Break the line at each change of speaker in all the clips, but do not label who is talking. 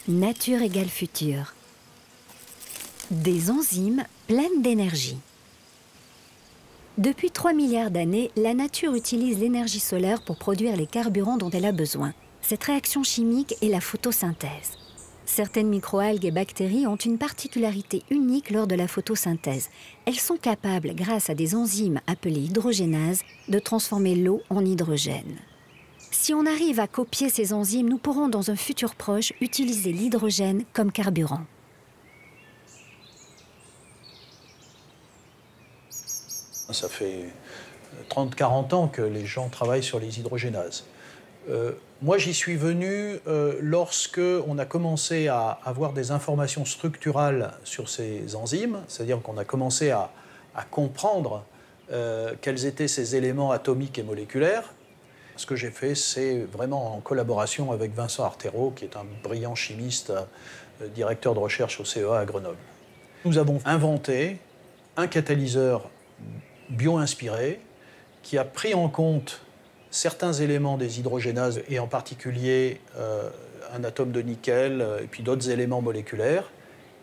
Nature égale futur. Des enzymes pleines d'énergie. Depuis 3 milliards d'années, la nature utilise l'énergie solaire pour produire les carburants dont elle a besoin. Cette réaction chimique est la photosynthèse. Certaines microalgues et bactéries ont une particularité unique lors de la photosynthèse. Elles sont capables, grâce à des enzymes appelées hydrogénases, de transformer l'eau en hydrogène. Si on arrive à copier ces enzymes, nous pourrons dans un futur proche utiliser l'hydrogène comme carburant.
Ça fait 30-40 ans que les gens travaillent sur les hydrogénases. Moi, j'y suis venu lorsque on a commencé à avoir des informations structurales sur ces enzymes, c'est-à-dire qu'on a commencé à comprendre quels étaient ces éléments atomiques et moléculaires. Ce que j'ai fait, c'est vraiment en collaboration avec Vincent Artero, qui est un brillant chimiste, directeur de recherche au CEA à Grenoble. Nous avons inventé un catalyseur bio-inspiré qui a pris en compte certains éléments des hydrogénases, et en particulier un atome de nickel et puis d'autres éléments moléculaires,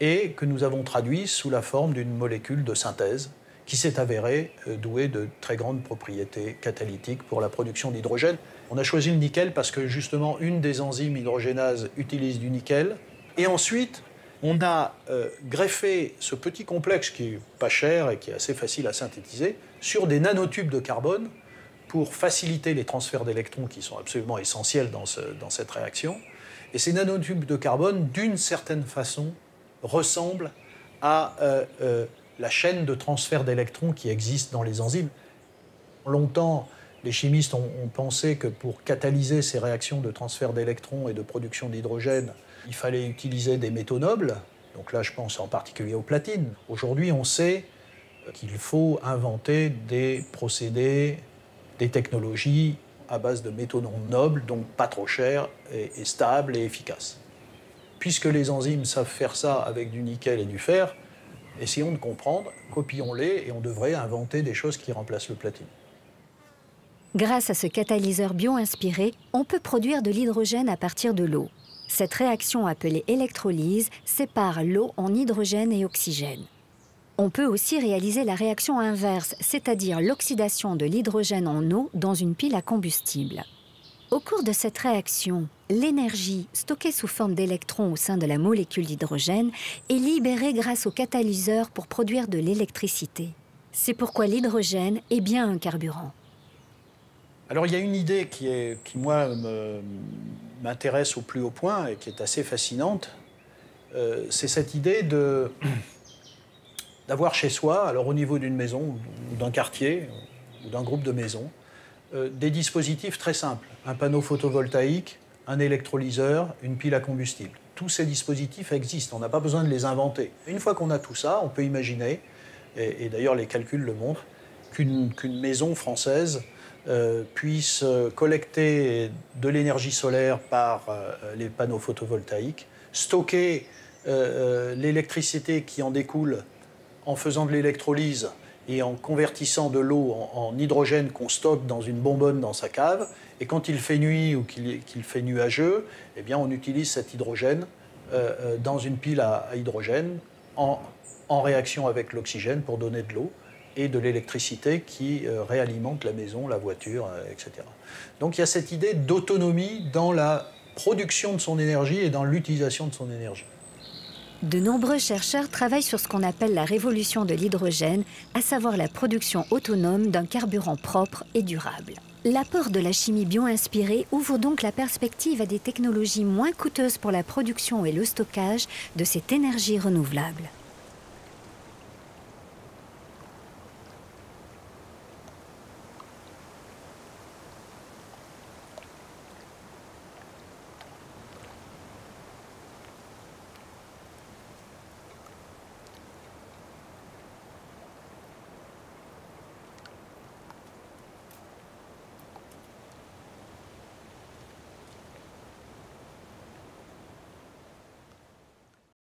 et que nous avons traduit sous la forme d'une molécule de synthèse qui s'est avérée douée de très grandes propriétés catalytiques pour la production d'hydrogène. On a choisi le nickel parce que justement une des enzymes hydrogénases utilise du nickel. Et ensuite, on a greffé ce petit complexe qui est pas cher et qui est assez facile à synthétiser sur des nanotubes de carbone pour faciliter les transferts d'électrons qui sont absolument essentiels dans cette réaction. Et ces nanotubes de carbone, d'une certaine façon, ressemblent à la chaîne de transfert d'électrons qui existe dans les enzymes. Longtemps, les chimistes ont pensé que pour catalyser ces réactions de transfert d'électrons et de production d'hydrogène, il fallait utiliser des métaux nobles. Donc là, je pense en particulier aux platines. Aujourd'hui, on sait qu'il faut inventer des procédés, des technologies à base de métaux non nobles, donc pas trop chers et stables et efficaces. Puisque les enzymes savent faire ça avec du nickel et du fer, essayons de comprendre, copions-les et on devrait inventer des choses qui remplacent le platine.
Grâce à ce catalyseur bio-inspiré, on peut produire de l'hydrogène à partir de l'eau. Cette réaction appelée électrolyse sépare l'eau en hydrogène et oxygène. On peut aussi réaliser la réaction inverse, c'est-à-dire l'oxydation de l'hydrogène en eau dans une pile à combustible. Au cours de cette réaction, l'énergie stockée sous forme d'électrons au sein de la molécule d'hydrogène est libérée grâce au catalyseur pour produire de l'électricité. C'est pourquoi l'hydrogène est bien un carburant.
Alors il y a une idée qui moi, m'intéresse au plus haut point et qui est assez fascinante. C'est cette idée d'avoir chez soi, alors au niveau d'une maison, ou d'un quartier, ou d'un groupe de maisons, des dispositifs très simples. Un panneau photovoltaïque, un électrolyseur, une pile à combustible. Tous ces dispositifs existent, on n'a pas besoin de les inventer. Une fois qu'on a tout ça, on peut imaginer, et d'ailleurs les calculs le montrent, qu'une maison française puisse collecter de l'énergie solaire par les panneaux photovoltaïques, stocker l'électricité qui en découle en faisant de l'électrolyse et en convertissant de l'eau en hydrogène qu'on stocke dans une bonbonne dans sa cave. Et quand il fait nuit ou qu'il fait nuageux, eh bien on utilise cet hydrogène dans une pile à hydrogène en réaction avec l'oxygène pour donner de l'eau et de l'électricité qui réalimente la maison, la voiture, etc. Donc il y a cette idée d'autonomie dans la production de son énergie et dans l'utilisation de son énergie.
De nombreux chercheurs travaillent sur ce qu'on appelle la révolution de l'hydrogène, à savoir la production autonome d'un carburant propre et durable. L'apport de la chimie bio-inspirée ouvre donc la perspective à des technologies moins coûteuses pour la production et le stockage de cette énergie renouvelable.